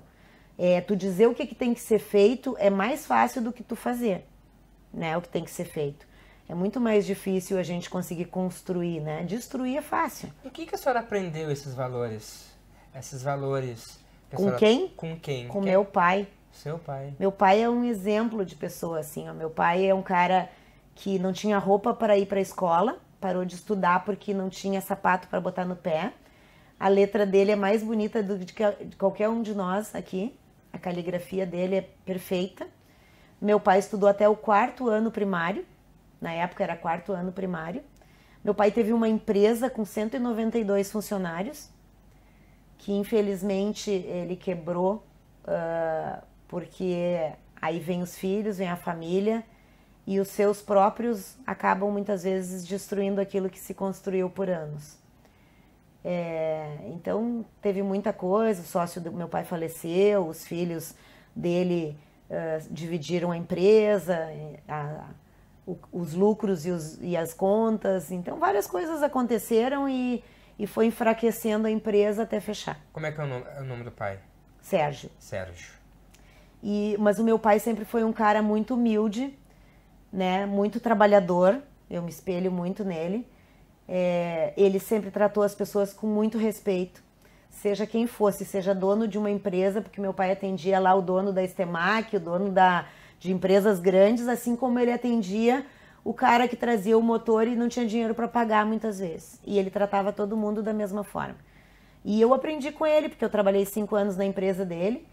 Tu dizer o que tem que ser feito é mais fácil do que tu fazer, né? O que tem que ser feito. É muito mais difícil a gente conseguir construir, né? Destruir é fácil. E o que a senhora aprendeu esses valores? Esses valores... Com quem? Com quem? Com meu pai. Seu pai. Meu pai é um exemplo de pessoa, assim, ó. Meu pai é um cara que não tinha roupa para ir para a escola, parou de estudar porque não tinha sapato para botar no pé. A letra dele é mais bonita de qualquer um de nós aqui. A caligrafia dele é perfeita. Meu pai estudou até o 4º ano primário. Na época era 4º ano primário. Meu pai teve uma empresa com 192 funcionários, que infelizmente ele quebrou, porque aí vem os filhos, vem a família, e os seus próprios acabam muitas vezes destruindo aquilo que se construiu por anos. Então teve muita coisa, o sócio do meu pai faleceu, os filhos dele dividiram a empresa, os lucros e as contas, então várias coisas aconteceram e foi enfraquecendo a empresa até fechar. Como é que é o nome do pai? Sérgio. Sérgio. Mas o meu pai sempre foi um cara muito humilde, né, muito trabalhador, eu me espelho muito nele. Ele sempre tratou as pessoas com muito respeito, seja quem fosse, seja dono de uma empresa, porque meu pai atendia lá o dono da Estemac, o dono de empresas grandes, assim como ele atendia o cara que trazia o motor e não tinha dinheiro para pagar muitas vezes. E ele tratava todo mundo da mesma forma. E eu aprendi com ele, porque eu trabalhei 5 anos na empresa dele,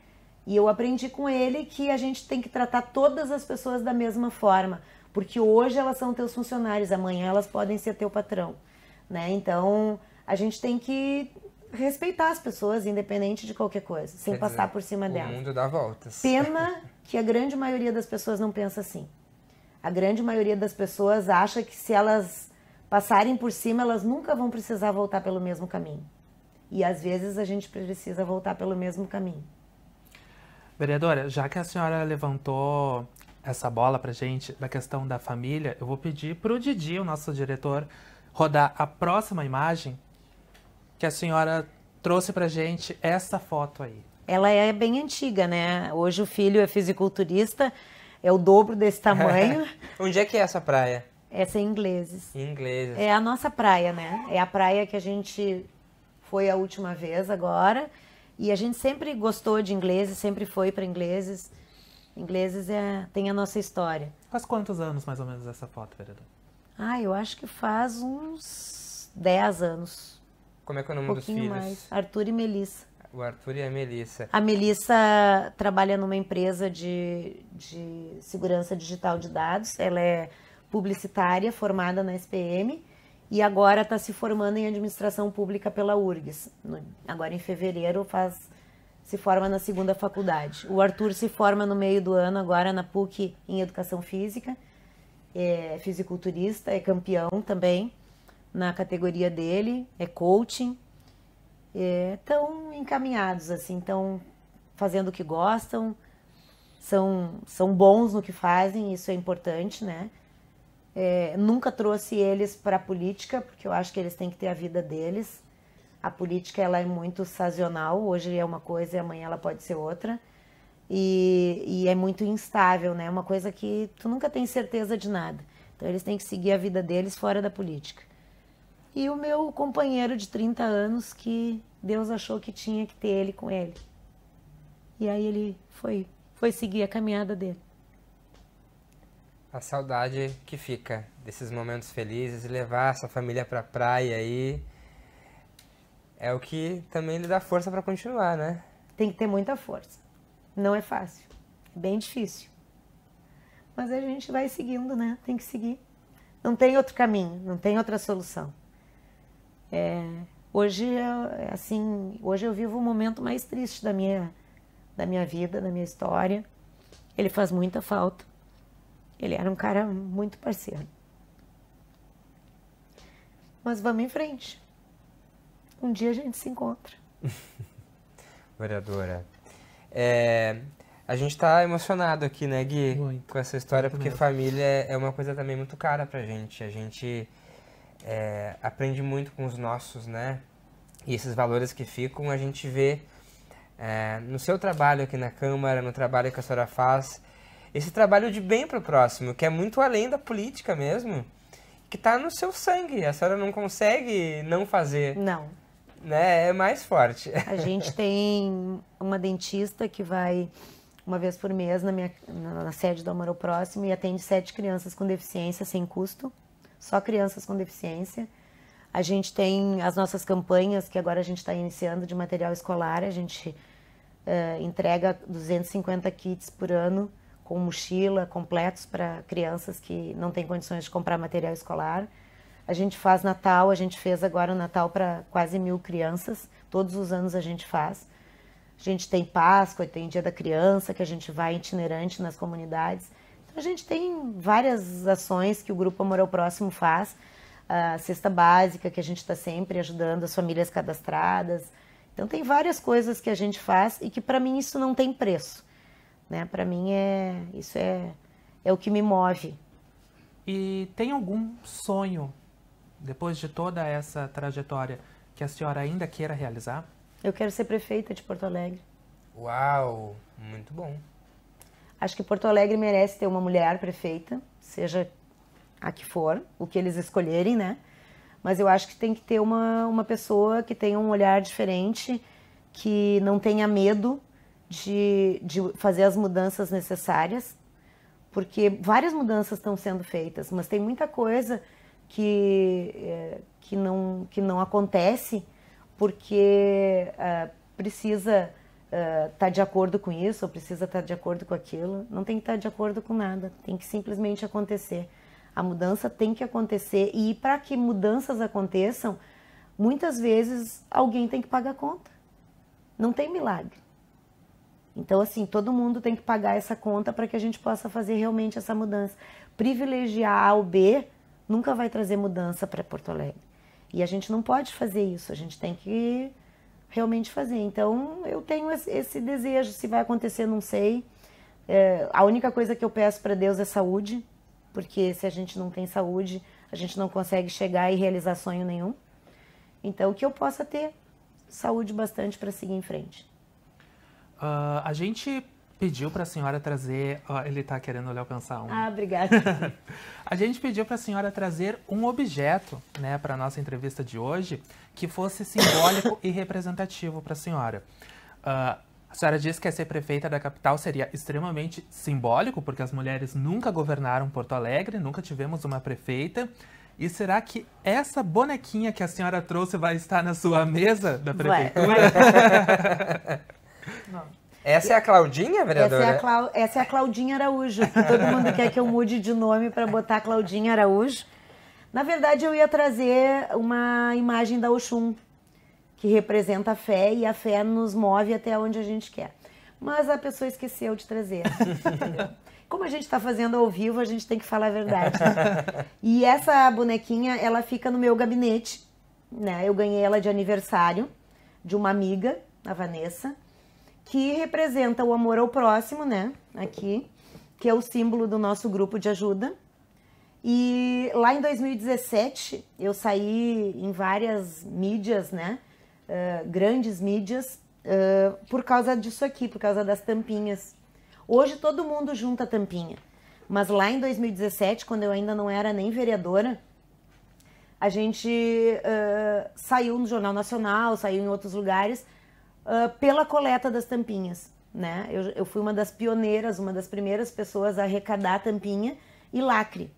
e eu aprendi com ele que a gente tem que tratar todas as pessoas da mesma forma, porque hoje elas são teus funcionários, amanhã elas podem ser teu patrão, né? Então, a gente tem que respeitar as pessoas, independente de qualquer coisa, sem passar por cima delas. O mundo dá voltas. Pena que a grande maioria das pessoas não pensa assim. A grande maioria das pessoas acha que se elas passarem por cima, elas nunca vão precisar voltar pelo mesmo caminho. E às vezes a gente precisa voltar pelo mesmo caminho. Vereadora, já que a senhora levantou essa bola pra gente da questão da família, eu vou pedir pro Didi, o nosso diretor, rodar a próxima imagem que a senhora trouxe pra gente essa foto aí. Ela é bem antiga, né? Hoje o filho é fisiculturista, é o dobro desse tamanho. Onde é que é essa praia? Essa é ingleses. Ingleses. É a nossa praia, né? É a praia que a gente foi a última vez agora. E a gente sempre gostou de ingleses, sempre foi para ingleses. Ingleses tem a nossa história. Faz quantos anos, mais ou menos, essa foto, vereador? Eu acho que faz uns 10 anos. Como é que é o nome dos pouquinho filhos? mais. Arthur e Melissa. O Arthur e a Melissa. A Melissa trabalha numa empresa de segurança digital de dados. Ela é publicitária, formada na SPM. E agora está se formando em administração pública pela URGS. Agora em fevereiro se forma na segunda faculdade. O Arthur se forma no meio do ano agora na PUC em educação física. É fisiculturista, é campeão também na categoria dele, é coaching. Estão encaminhados, assim, estão fazendo o que gostam, são bons no que fazem, isso é importante, né? Nunca trouxe eles para a política, porque eu acho que eles têm que ter a vida deles. A política ela é muito sazonal, hoje é uma coisa e amanhã ela pode ser outra. E é muito instável, né? Uma coisa que tu nunca tem certeza de nada. Então eles têm que seguir a vida deles fora da política. E o meu companheiro de 30 anos, que Deus achou que tinha que ter ele com ele. E aí ele foi seguir a caminhada dele. A saudade que fica desses momentos felizes e levar essa família pra praia aí é o que também lhe dá força para continuar, né? Tem que ter muita força. Não é fácil. É bem difícil. Mas a gente vai seguindo, né? Tem que seguir. Não tem outro caminho, não tem outra solução. Hoje eu vivo o momento mais triste da minha vida, da minha história. Ele faz muita falta. Ele era um cara muito parceiro. Mas vamos em frente. Um dia a gente se encontra. Vereadora, a gente tá emocionado aqui, né, Gui? Muito. Com essa história, Muito porque mesmo. família é uma coisa também muito cara pra gente. A gente aprende muito com os nossos, né? E esses valores que ficam, a gente vê no seu trabalho aqui na Câmara, no trabalho que a senhora faz, esse trabalho de bem pro próximo, que é muito além da política mesmo, que tá no seu sangue. A senhora não consegue não fazer. Não. Né? É mais forte. A gente tem uma dentista que vai uma vez por mês na sede do Amor ao Próximo e atende 7 crianças com deficiência sem custo. Só crianças com deficiência. A gente tem as nossas campanhas, que agora a gente está iniciando, de material escolar. A gente entrega 250 kits por ano, com mochila, completos para crianças que não têm condições de comprar material escolar. A gente faz Natal, a gente fez agora o Natal para quase 1.000 crianças. Todos os anos a gente faz. A gente tem Páscoa, tem Dia da Criança, que a gente vai itinerante nas comunidades. Então a gente tem várias ações que o Grupo Amor ao Próximo faz. A cesta básica, que a gente está sempre ajudando as famílias cadastradas. Então tem várias coisas que a gente faz e que para mim isso não tem preço. Né? Para mim isso é o que me move. E tem algum sonho, depois de toda essa trajetória, que a senhora ainda queira realizar? Eu quero ser prefeita de Porto Alegre. Uau, muito bom. Acho que Porto Alegre merece ter uma mulher prefeita, seja a que for, o que eles escolherem, né? Mas eu acho que tem que ter uma pessoa que tenha um olhar diferente, que não tenha medo de fazer as mudanças necessárias, porque várias mudanças estão sendo feitas, mas tem muita coisa que não acontece porque precisa estar de acordo com isso, ou precisa estar de acordo com aquilo. Não tem que estar de acordo com nada, tem que simplesmente acontecer. A mudança tem que acontecer e para que mudanças aconteçam, muitas vezes alguém tem que pagar a conta. Não tem milagre. Então, assim, todo mundo tem que pagar essa conta para que a gente possa fazer realmente essa mudança. Privilegiar A ou B nunca vai trazer mudança para Porto Alegre. E a gente não pode fazer isso, a gente tem que realmente fazer. Então, eu tenho esse desejo, se vai acontecer, não sei. A única coisa que eu peço para Deus é saúde, porque se a gente não tem saúde, a gente não consegue chegar e realizar sonho nenhum. Então, que eu possa ter saúde bastante para seguir em frente. A gente pediu para a senhora trazer... Ó, ele está querendo lhe alcançar um. Ah, obrigada. A gente pediu para a senhora trazer um objeto, né, para a nossa entrevista de hoje, que fosse simbólico e representativo para a senhora. A senhora disse que ser prefeita da capital seria extremamente simbólico, porque as mulheres nunca governaram Porto Alegre, nunca tivemos uma prefeita. E será que essa bonequinha que a senhora trouxe vai estar na sua mesa da prefeitura? Essa é a Claudinha, vereadora? Essa é a Claudinha Araújo. Todo mundo quer que eu mude de nome para botar Claudinha Araújo. Na verdade, eu ia trazer uma imagem da Oxum, que representa a fé, e a fé nos move até onde a gente quer. Mas a pessoa esqueceu de trazer. Como a gente está fazendo ao vivo, a gente tem que falar a verdade. Né? E essa bonequinha, ela fica no meu gabinete. Né? Eu ganhei ela de aniversário de uma amiga, a Vanessa, que representa o amor ao próximo, né? Aqui, que é o símbolo do nosso grupo de ajuda. E lá em 2017, eu saí em várias mídias, né? Grandes mídias, por causa disso aqui, por causa das tampinhas. Hoje todo mundo junta tampinha, mas lá em 2017, quando eu ainda não era nem vereadora, a gente saiu no Jornal Nacional, saiu em outros lugares, pela coleta das tampinhas, né? Eu fui uma das pioneiras, uma das primeiras pessoas a arrecadar tampinha e lacre,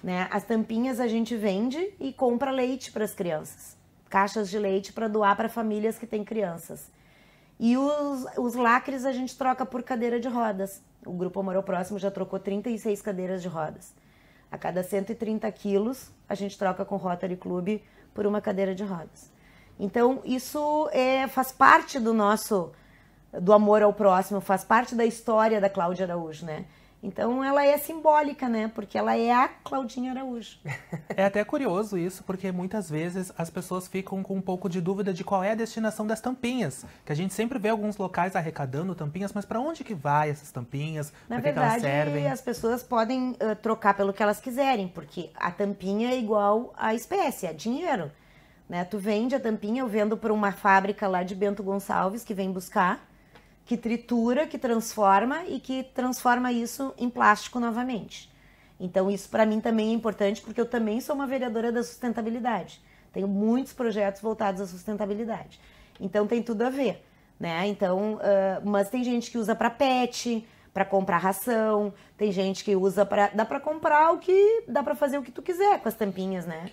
né? As tampinhas a gente vende e compra leite para as crianças, caixas de leite para doar para famílias que têm crianças. E os lacres a gente troca por cadeira de rodas. O Grupo Amor ao Próximo já trocou 36 cadeiras de rodas. A cada 130 quilos, a gente troca com o Rotary Club por uma cadeira de rodas. Então, isso faz parte do amor ao próximo, faz parte da história da Cláudia Araújo, né? Então, ela é simbólica, né? Porque ela é a Claudinha Araújo. É até curioso isso, porque muitas vezes as pessoas ficam com um pouco de dúvida de qual é a destinação das tampinhas. Que a gente sempre vê alguns locais arrecadando tampinhas, mas para onde que vai essas tampinhas? Na que elas servem? verdade, as pessoas podem trocar pelo que elas quiserem, porque a tampinha é igual à espécie, é dinheiro. Né? Tu vende a tampinha, eu vendo para uma fábrica lá de Bento Gonçalves, que vem buscar, que tritura, que transforma e que transforma isso em plástico novamente. Então isso para mim também é importante, porque eu também sou uma vereadora da sustentabilidade. Tenho muitos projetos voltados à sustentabilidade. Então tem tudo a ver, né? Então, mas tem gente que usa para pet, para comprar ração, tem gente que usa para... Dá para comprar o que... Dá para fazer o que tu quiser com as tampinhas, né?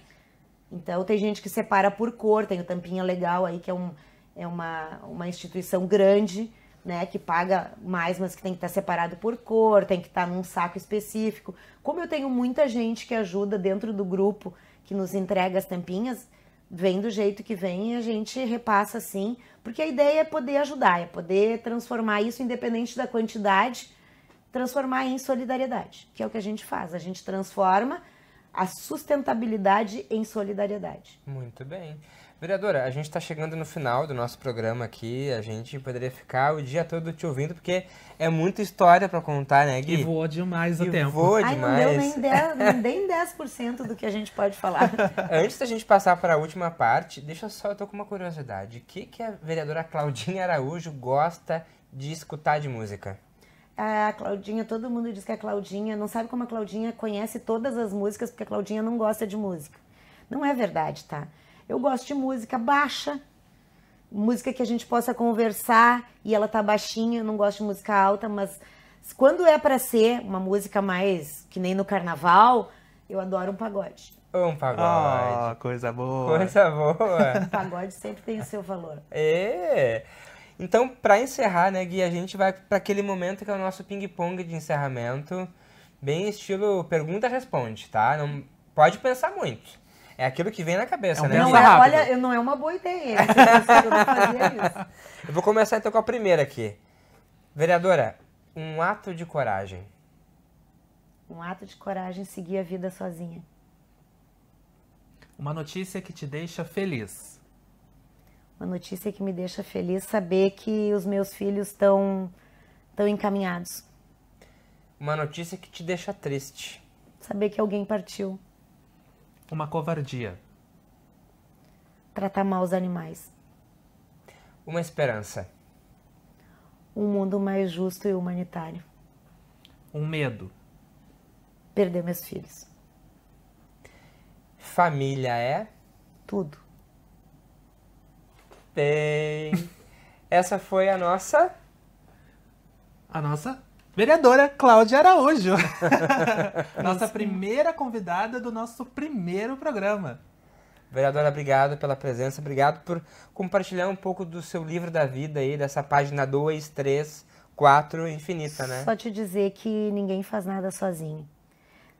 Então tem gente que separa por cor, tem o Tampinha Legal aí, que é uma instituição grande, né, que paga mais, mas que tem que estar separado por cor, tem que estar num saco específico. Como eu tenho muita gente que ajuda dentro do grupo, que nos entrega as tampinhas, vem do jeito que vem e a gente repassa assim, porque a ideia é poder ajudar, é poder transformar isso, independente da quantidade, transformar em solidariedade, que é o que a gente faz. A gente transforma a sustentabilidade em solidariedade. Muito bem. Vereadora, a gente está chegando no final do nosso programa aqui, a gente poderia ficar o dia todo te ouvindo, porque é muita história para contar, né, Gui? E voa demais o tempo. Voa Ai, demais. não deu nem 10% do que a gente pode falar. Antes da gente passar para a última parte, eu tô com uma curiosidade. O que a vereadora Claudinha Araújo gosta de escutar de música? A Claudinha, todo mundo diz que a Claudinha, não sabe como a Claudinha conhece todas as músicas, porque a Claudinha não gosta de música. Não é verdade, tá? Eu gosto de música baixa, música que a gente possa conversar e ela tá baixinha, eu não gosto de música alta, mas quando é para ser uma música mais que nem no carnaval, eu adoro um pagode. Um pagode. Oh, coisa boa. Coisa boa. O pagode sempre tem o seu valor. Então, para encerrar, né, Gui, a gente vai para aquele momento que é o nosso ping-pong de encerramento, bem estilo pergunta-responde, tá? Não pode pensar muito. É aquilo que vem na cabeça, né? Olha, não é uma boa ideia. Eu não fazia isso. Eu vou começar então com a primeira aqui. Vereadora, um ato de coragem. Um ato de coragem, seguir a vida sozinha. Uma notícia que te deixa feliz. Uma notícia que me deixa feliz, saber que os meus filhos estão encaminhados. Uma notícia que te deixa triste. Saber que alguém partiu. Uma covardia. Tratar mal os animais. Uma esperança. Um mundo mais justo e humanitário. Um medo. Perder meus filhos. Família é? Tudo. Bem, essa foi a nossa vereadora Cláudia Araújo. Nossa primeira convidada do nosso primeiro programa. vereadora. Obrigado pela presença, obrigado por compartilhar um pouco do seu livro da vida aí, dessa página 2, 3, 4, infinita, né? Só te dizer que ninguém faz nada sozinho.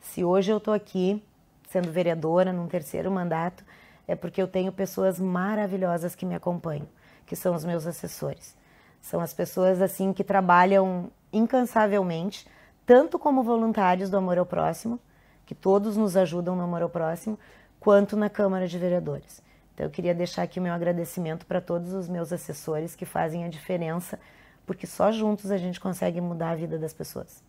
Se hoje eu tô aqui, sendo vereadora num terceiro mandato, é porque eu tenho pessoas maravilhosas que me acompanham, que são os meus assessores. São as pessoas assim que trabalham incansavelmente, tanto como voluntários do Amor ao Próximo, que todos nos ajudam no Amor ao Próximo, quanto na Câmara de Vereadores. Então eu queria deixar aqui o meu agradecimento para todos os meus assessores que fazem a diferença, porque só juntos a gente consegue mudar a vida das pessoas.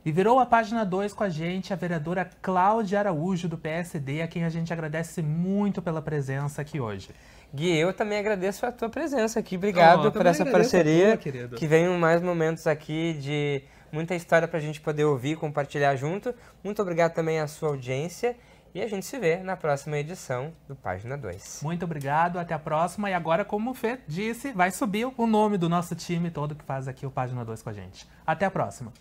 E virou a página 2 com a gente a vereadora Cláudia Araújo, do PSD, a quem a gente agradece muito pela presença aqui hoje. Gui, eu também agradeço a tua presença aqui. Obrigado por essa parceria. Que venham mais momentos aqui de muita história pra gente poder ouvir, compartilhar junto. Muito obrigado também à sua audiência. E a gente se vê na próxima edição do Página 2. Muito obrigado, até a próxima. E agora, como o Fê disse, vai subir o nome do nosso time todo que faz aqui o Página 2 com a gente. Até a próxima.